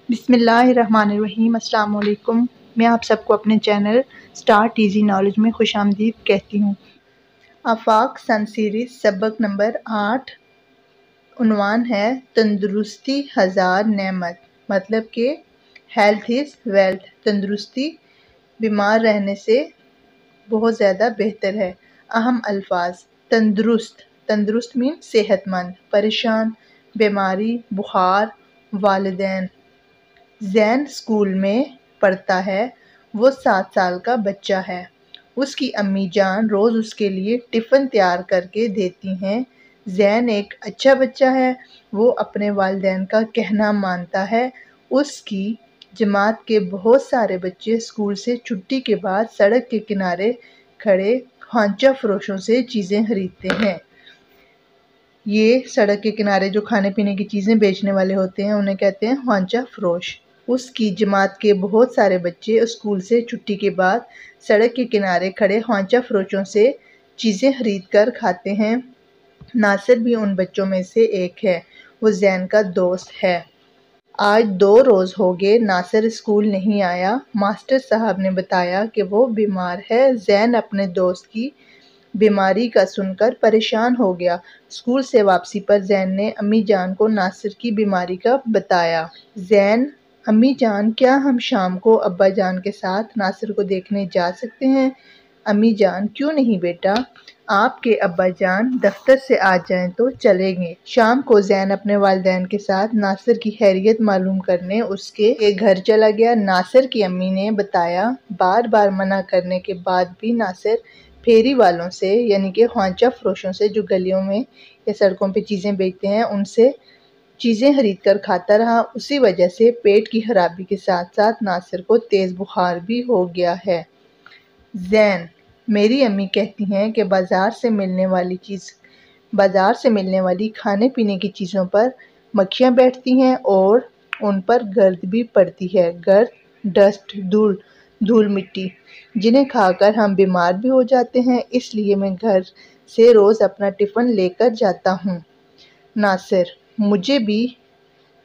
بسم اللہ الرحمن الرحیم۔ السلام علیکم۔ میں آپ سب کو اپنے چینل اسٹارٹ ایزی نالج میں خوش آمدید کہتی ہوں۔ آفاق سن سیریز سبق نمبر 8، عنوان ہے تندرستی ہزار نعمت، مطلب کہ ہیلتھ از ویلتھ، تندرستی بیمار رہنے سے بہت زیادہ بہتر ہے۔ اہم الفاظ: تندرست مین صحت مند، پریشان، بیماری، بخار، والدین۔ زین اسکول میں پڑھتا ہے، وہ 7 سال کا بچہ ہے۔ اس کی امی جان روز اس کے لیے ٹفن تیار کر کے دیتی ہیں۔ زین ایک اچھا بچہ ہے، وہ اپنے والدین کا کہنا مانتا ہے۔ اس کی جماعت کے بہت سارے بچے اسکول سے چھٹی کے بعد سڑک کے کنارے کھڑے خوانچہ فروشوں سے چیزیں خریدتے ہیں۔ یہ سڑک کے کنارے جو کھانے پینے کی چیزیں بیچنے والے ہوتے ہیں انہیں کہتے ہیں خوانچہ فروش۔ اس کی جماعت کے بہت سارے بچے اسکول سے چھٹی کے بعد سڑک کے کنارے کھڑے خوانچہ فروشوں سے چیزیں خرید کر کھاتے ہیں۔ ناصر بھی ان بچوں میں سے ایک ہے، وہ زین کا دوست ہے۔ آج 2 روز ہو گئے ناصر اسکول نہیں آیا۔ ماسٹر صاحب نے بتایا کہ وہ بیمار ہے۔ زین اپنے دوست کی بیماری کا سن کر پریشان ہو گیا۔ اسکول سے واپسی پر زین نے امی جان کو ناصر کی بیماری کا بتایا۔ زین: امی جان، کیا ہم شام کو ابا جان کے ساتھ ناصر کو دیکھنے جا سکتے ہیں؟ امی جان: کیوں نہیں بیٹا، آپ کے ابا جان دفتر سے آ جائیں تو چلیں گے۔ شام کو زین اپنے والدین کے ساتھ ناصر کی خیریت معلوم کرنے اس کے گھر چلا گیا۔ ناصر کی امی نے بتایا، بار بار منع کرنے کے بعد بھی ناصر پھیری والوں سے یعنی کہ خوانچہ فروشوں سے جو گلیوں میں یا سڑکوں پہ چیزیں بیچتے ہیں ان سے چیزیں خرید کر کھاتا رہا۔ اسی وجہ سے پیٹ کی خرابی کے ساتھ ساتھ ناصر کو تیز بخار بھی ہو گیا ہے۔ زین: میری امی کہتی ہیں کہ بازار سے ملنے والی کھانے پینے کی چیزوں پر مکھیاں بیٹھتی ہیں اور ان پر گرد بھی پڑتی ہے۔ گرد، ڈسٹ، دھول مٹی، جنہیں کھا کر ہم بیمار بھی ہو جاتے ہیں، اس لیے میں گھر سے روز اپنا ٹفن لے کر جاتا ہوں۔ ناصر: مجھے بھی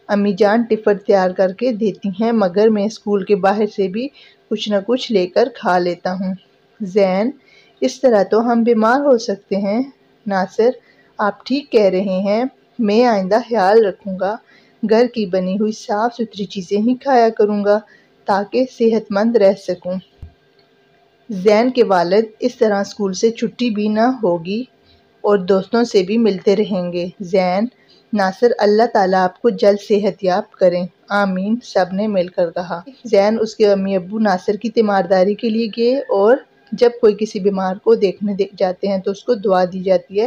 امی جان ٹفن تیار کر کے دیتی ہیں، مگر میں اسکول کے باہر سے بھی کچھ نہ کچھ لے کر کھا لیتا ہوں۔ زین: اس طرح تو ہم بیمار ہو سکتے ہیں۔ ناصر: آپ ٹھیک کہہ رہے ہیں، میں آئندہ خیال رکھوں گا، گھر کی بنی ہوئی صاف ستھری چیزیں ہی کھایا کروں گا تاکہ صحت مند رہ سکوں۔ زین کے والد: اس طرح اسکول سے چھٹی بھی نہ ہوگی اور دوستوں سے بھی ملتے رہیں گے۔ زین: ناصر، اللہ تعالیٰ آپ کو جلد صحت یاب کریں۔ آمین، سب نے مل کر کہا۔ زین، اس کے امی ابو ناصر کی تیمارداری کے لیے گئے اور جب کوئی کسی بیمار کو دیکھنے جاتے ہیں تو اس کو دعا دی جاتی ہے،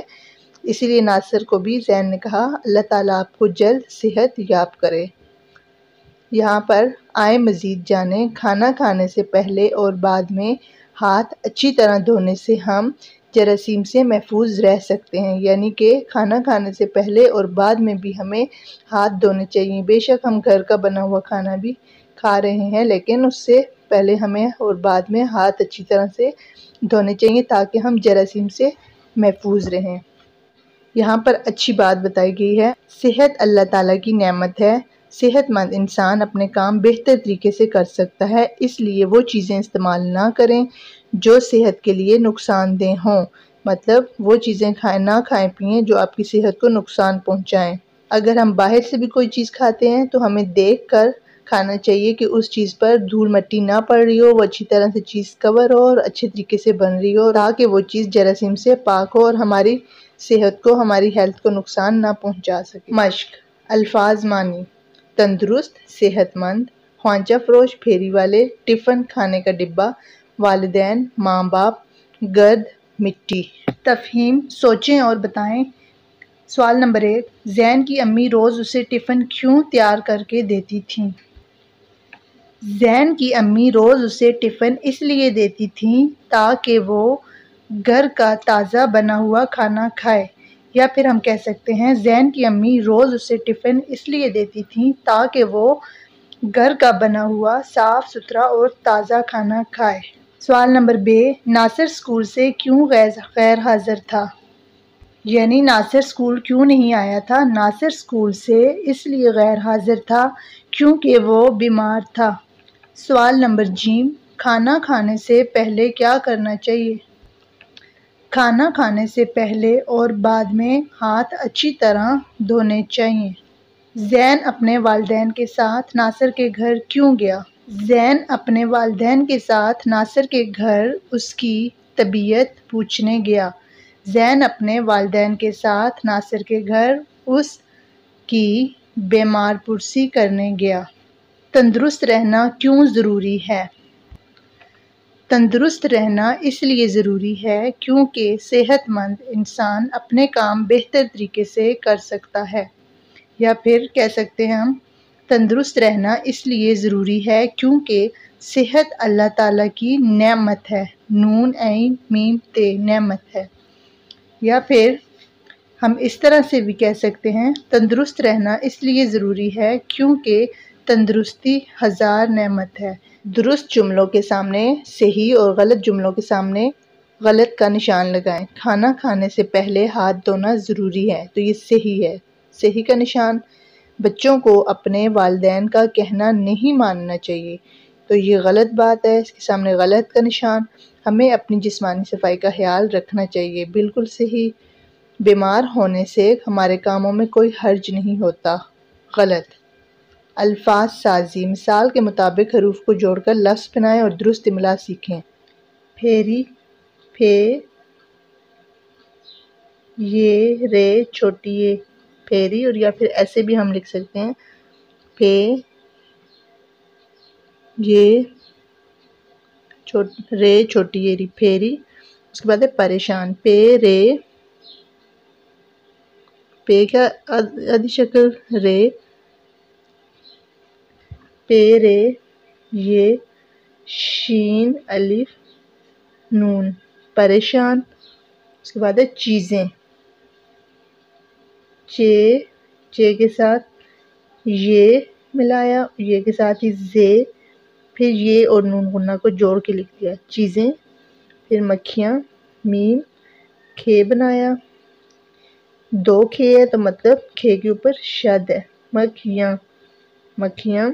اسی لیے ناصر کو بھی زین نے کہا اللہ تعالیٰ آپ کو جلد صحت یاب کرے۔ یہاں پر آئے مزید جانیں، کھانا کھانے سے پہلے اور بعد میں ہاتھ اچھی طرح دھونے سے ہم جراثیم سے محفوظ رہ سکتے ہیں، یعنی کہ کھانا کھانے سے پہلے اور بعد میں بھی ہمیں ہاتھ دھونے چاہیے۔ بے شک ہم گھر کا بنا ہوا کھانا بھی کھا رہے ہیں لیکن اس سے پہلے ہمیں اور بعد میں ہاتھ اچھی طرح سے دھونے چاہیے تاکہ ہم جراثیم سے محفوظ رہیں۔ یہاں پر اچھی بات بتائی گئی ہے، صحت اللہ تعالیٰ کی نعمت ہے۔ صحت مند انسان اپنے کام بہتر طریقے سے کر سکتا ہے، اس لیے وہ چیزیں استعمال نہ کریں جو صحت کے لیے نقصان دہ ہوں، مطلب وہ چیزیں نہ کھائیں پئیں جو آپ کی صحت کو نقصان پہنچائیں۔ اگر ہم باہر سے بھی کوئی چیز کھاتے ہیں تو ہمیں دیکھ کر کھانا چاہیے کہ اس چیز پر دھول مٹی نہ پڑ رہی ہو، وہ اچھی طرح سے چیز کور ہو اور اچھے طریقے سے بن رہی ہو تاکہ وہ چیز جراثیم سے پاک ہو اور ہماری صحت کو، ہماری ہیلتھ کو نقصان نہ پہنچا سکے۔ مشق: الفاظ معنی: تندرست، صحت مند، خوانچہ فروش، پھیری والے، ٹفن، کھانے کا ڈبہ، والدین، ماں باپ، گرد، مٹی۔ تفہیم: سوچیں اور بتائیں۔ سوال نمبر 1، زین کی امی روز اسے ٹفن کیوں تیار کر کے دیتی تھیں؟ زین کی امی روز اسے ٹفن اس لیے دیتی تھیں تاکہ وہ گھر کا تازہ بنا ہوا کھانا کھائے، یا پھر ہم کہہ سکتے ہیں زین کی امی روز اسے ٹفن اس لیے دیتی تھیں تاکہ وہ گھر کا بنا ہوا صاف ستھرا اور تازہ کھانا کھائے۔ سوال نمبر 2، ناصر اسکول سے کیوں غیر حاضر تھا؟ یعنی ناصر اسکول کیوں نہیں آیا تھا؟ ناصر اسکول سے اس لیے غیر حاضر تھا کیونکہ وہ بیمار تھا۔ سوال نمبر ج، کھانا کھانے سے پہلے کیا کرنا چاہیے؟ کھانا کھانے سے پہلے اور بعد میں ہاتھ اچھی طرح دھونے چاہیے۔ زین اپنے والدین کے ساتھ ناصر کے گھر کیوں گیا؟ زین اپنے والدین کے ساتھ ناصر کے گھر اس کی طبیعت پوچھنے گیا۔ زین اپنے والدین کے ساتھ ناصر کے گھر اس کی بیمار پرسی کرنے گیا۔ تندرست رہنا کیوں ضروری ہے؟ تندرست رہنا اس لیے ضروری ہے کیونکہ صحت مند انسان اپنے کام بہتر طریقے سے کر سکتا ہے۔ یا پھر کہہ سکتے ہیں ہم، تندرست رہنا اس لیے ضروری ہے کیونکہ صحت اللہ تعالیٰ کی نعمت ہے۔ نون عین میم تے، نعمت ہے۔ یا پھر ہم اس طرح سے بھی کہہ سکتے ہیں، تندرست رہنا اس لیے ضروری ہے کیونکہ تندرستی ہزار نعمت ہے۔ درست جملوں کے سامنے صحیح اور غلط جملوں کے سامنے غلط کا نشان لگائیں۔ کھانا کھانے سے پہلے ہاتھ دھونا ضروری ہے، تو یہ صحیح ہے، صحیح کا نشان۔ بچوں کو اپنے والدین کا کہنا نہیں ماننا چاہیے، تو یہ غلط بات ہے، اس کے سامنے غلط کا نشان۔ ہمیں اپنی جسمانی صفائی کا خیال رکھنا چاہیے، بالکل صحیح۔ بیمار ہونے سے ہمارے کاموں میں کوئی حرج نہیں ہوتا، غلط۔ الفاظ سازی، مثال کے مطابق حروف کو جوڑ کر لفظ بنائیں اور درست املا سیکھیں۔ پھیری، پھے، یہ، رے، چھوٹی یہ، پھیری، اور یا پھر ایسے بھی ہم لکھ سکتے ہیں، پھے، یہ، رے، چھوٹی یہ، پھیری۔ اس کے بعد ہے پریشان، پے، رے، پے کا آدھی شکل رے، پے، رے، یہ، شین، الف، نون، پریشان۔ اس کے بعد ہے چیزیں، چے، چے کے ساتھ یہ ملایا، یہ کے ساتھ ہی زے، پھر یہ اور نون غنہ کو جوڑ کے لکھ دیا، چیزیں۔ پھر مکھیاں، میم، کھے بنایا، دو کھے ہے تو مطلب کھے کے اوپر شد ہے، مکھیاں، مکھیاں،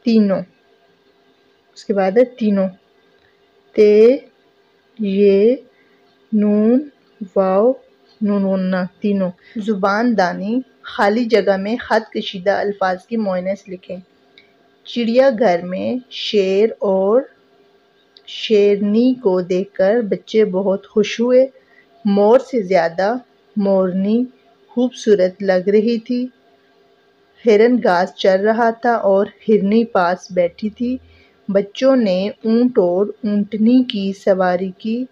تینوں۔ اس کے بعد ہے تینوں، تے، یہ، نون، واو، نون غنہ، تینوں۔ زبان دانی، خالی جگہ میں خط کشیدہ الفاظ کی معنیٰ لکھیں۔ چڑیا گھر میں شیر اور شیرنی کو دیکھ کر بچے بہت خوش ہوئے۔ مور سے زیادہ مورنی خوبصورت لگ رہی تھی۔ ہرن گھاس چر رہا تھا اور ہرنی پاس بیٹھی تھی۔ بچوں نے اونٹ اور اونٹنی کی سواری کی۔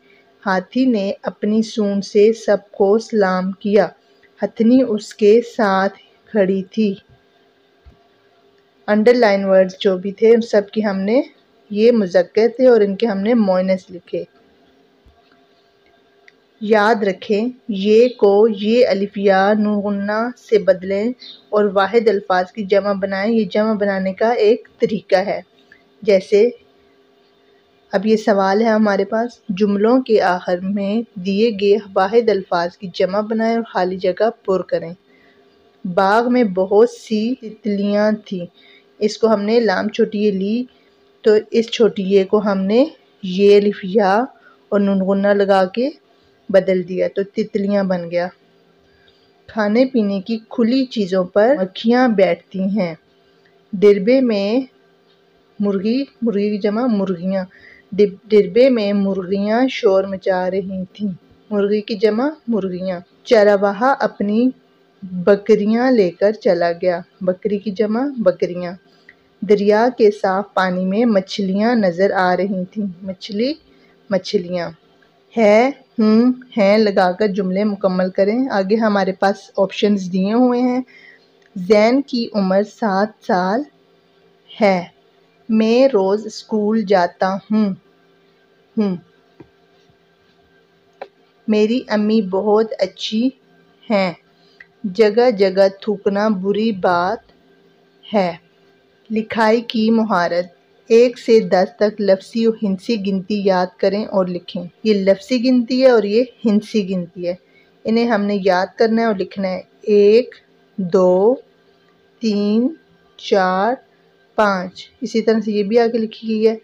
ہاتھی نے اپنی سونڈ سے سب کو سلام کیا۔ ہتھنی اس کے ساتھ کھڑی تھی۔ انڈر لائن ورڈز جو بھی تھے ان سب کی ہم نے، یہ مذکر تھے اور ان کے ہم نے مؤنث لکھے۔ یاد رکھیں، یہ کو یہ الف یا نون غنہ سے بدلیں اور واحد الفاظ کی جمع بنائیں۔ یہ جمع بنانے کا ایک طریقہ ہے۔ جیسے اب یہ سوال ہے ہمارے پاس، جملوں کے آخر میں دیے گئے واحد الفاظ کی جمع بنائیں اور خالی جگہ پر کریں۔ باغ میں بہت سی تتلیاں تھیں۔ اس کو ہم نے لام چھوٹی یہ لی، تو اس چھوٹی یہ کو ہم نے یہ الف یا اور نون غنہ لگا کے بدل دیا تو تتلیاں بن گیا۔ کھانے پینے کی کھلی چیزوں پر مکھیاں بیٹھتی ہیں۔ ڈربے میں مرغی، مرغی کی جمع مرغیاں، ڈربے میں مرغیاں شور مچا رہی تھیں۔ مرغی کی جمع مرغیاں۔ چرواہا اپنی بکریاں لے کر چلا گیا۔ بکری کی جمع بکریاں۔ دریا کے صاف پانی میں مچھلیاں نظر آ رہی تھیں۔ مچھلی، مچھلیاں۔ ہے، ہوں، ہیں لگا کر جملے مکمل کریں۔ آگے ہمارے پاس آپشنز دیے ہوئے ہیں۔ زین کی عمر 7 سال ہے۔ میں روز اسکول جاتا ہوں۔ میری امی بہت اچھی ہیں۔ جگہ جگہ تھوکنا بری بات ہے۔ لکھائی کی مہارت، 1 سے 10 تک لفظی و ہندسی گنتی یاد کریں اور لکھیں۔ یہ لفظی گنتی ہے اور یہ ہندسی گنتی ہے۔ انہیں ہم نے یاد کرنا ہے اور لکھنا ہے۔ 1 2 3 4 5، اسی طرح سے یہ بھی آگے لکھی گئی ہے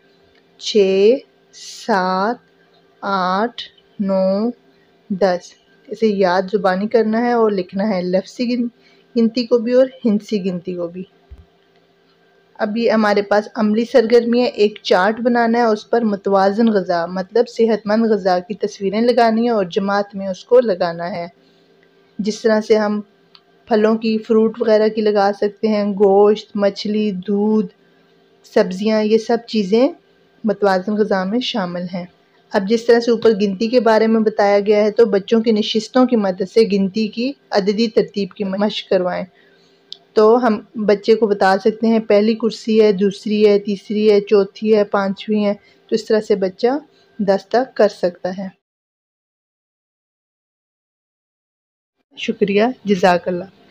6 7 8 9 10۔ اسے یاد زبانی کرنا ہے اور لکھنا ہے، لفظی گنتی کو بھی اور ہندسی گنتی کو بھی۔ اب یہ ہمارے پاس عملی سرگرمی ہے، ایک چارٹ بنانا ہے، اس پر متوازن غذا مطلب صحت مند غذا کی تصویریں لگانی ہیں اور جماعت میں اس کو لگانا ہے۔ جس طرح سے ہم پھلوں کی، فروٹ وغیرہ کی لگا سکتے ہیں، گوشت، مچھلی، دودھ، سبزیاں، یہ سب چیزیں متوازن غذا میں شامل ہیں۔ اب جس طرح سے اوپر گنتی کے بارے میں بتایا گیا ہے تو بچوں کی نشستوں کی مدد سے گنتی کی عددی ترتیب کی مشق کروائیں۔ تو ہم بچے کو بتا سکتے ہیں پہلی کرسی ہے، دوسری ہے، تیسری ہے، چوتھی ہے، پانچویں ہے، تو اس طرح سے بچہ 10 تک کر سکتا ہے۔ شکریہ، جزاک اللہ۔